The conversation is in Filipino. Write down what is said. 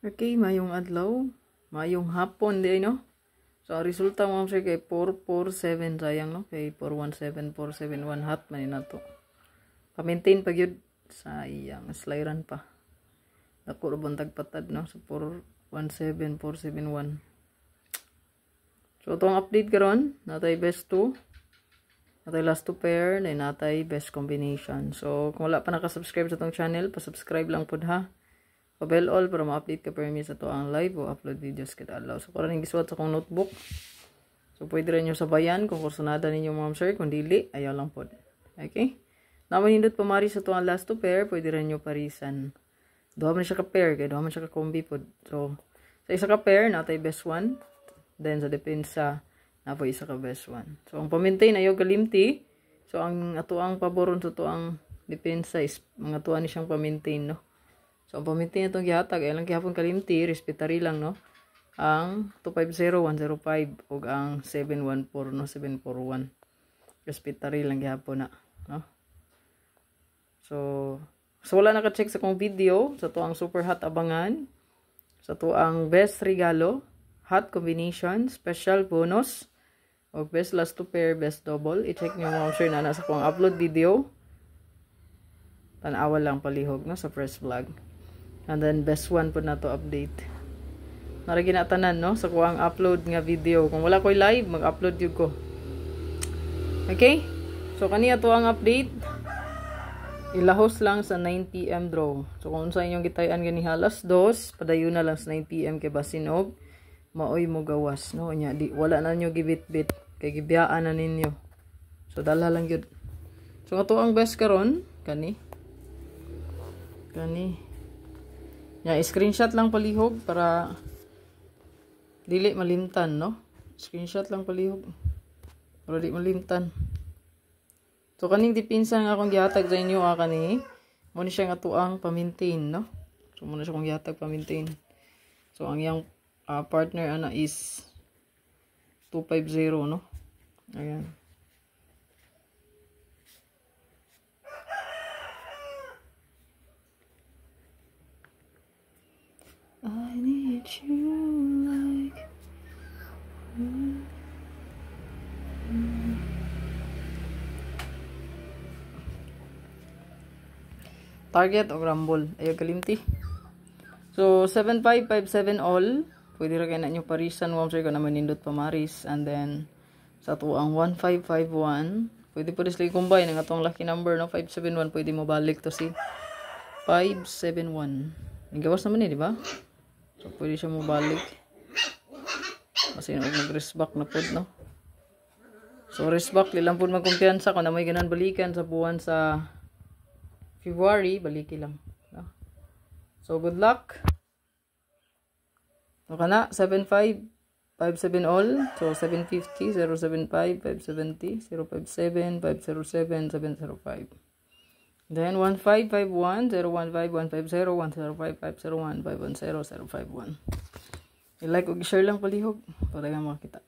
Okay, mayong adlaw. Mayong hapon di no. So, ang resulta mo siya kay 447 sayang no. Kay 417, 471 hat man na to. Pa-maintain pag yun. Sayang. Slayran pa. Dako ro buntag patad no. So, 417, 471. So, itong update karon natay best 2. Natay last 2 pair. Na natay best combination. So, kung wala pa nakasubscribe sa itong channel, pa-subscribe lang po ha. Pa-bell all para ma-update ka permi sa to ang live o upload videos kita adlaw. So, karon giswat sa akong notebook. So, pwede rin nyo sabayan kung kursunada ninyo ma'am sir. Kung dili, ayaw lang po. Okay? Naman hindot pamari sa to ang last 2 pair, pwede rin nyo parisan. Duha man siya ka pair, kaya duha man siya ka combi po. So, sa isa ka pair, natay best 1. Then, sa depensa, napo isa ka best 1. So, ang pa-maintain ayaw kalimti. So, ang ato ang paboron sa to ang depensa is mga tuwa ni siyang pa-maintain, no? So, ang pamintin itong gihatag, ay lang gihapon kalimti, respetary lang, no? Ang 250, 105, o ang 714, no? 741. Respetary lang gihapon na, no? So wala naka-check sa kong video, sa to ang super hot abangan, sa to ang best regalo, hot combination, special bonus, o best last 2 pair, best double. I-check nyo mga sure na nasa kong upload video. Tanawa lang palihog, no? Sa first vlog. And then, best 1 po na to update. Nara ginatanan, no? Sa kuwang upload nga video. Kung wala ko'y live, mag-upload yun ko. Okay? So, kaniya to ang update. Ilahos lang sa 9 PM draw. So, kung sa inyong gitayan gani halas 2, padayon na lang sa 9 PM kay basinog, maoy mo gawas, no? Nya, wala na nyo gibit-bit. Kay gibiyaan na ninyo. So, dala lang yun. So, ito ang best karon Kani. Yeah, screenshot lang palihog para dili malimtan, no? Screenshot lang palihog para di malimtan. So, kaning dipinsa nga akong gihatag sa inyo, kani, muna siya nga tuang pa-maintain, no? So, muna siya akong gihatag pa-maintain. So, ang yang partner, ana, is 250, no? Ayan. I need you like target o rumble ayaw kalimti. So 7557 all pwede ra kay na nyo parisan mo sir ko na manindot pamaris, and then sa tuang 1551 pwede po display combine ang atong lucky number, no? 571 pwede mo balik to si 571 ang gawas naman di ba? So, pwede siya mabalik. Kasi mag-rest back na po, no? So, rest back. Lilang po magkumpiyansa. Kung na may ganan balikan sa buwan sa February, baliki lang. No? So, good luck. So, kana, 75, 57 all. So, 750, 075, 570, 057, 507, 705. Then 1551 015 150 105 501 510 051. I-like o i-share lang palihog para nga makita.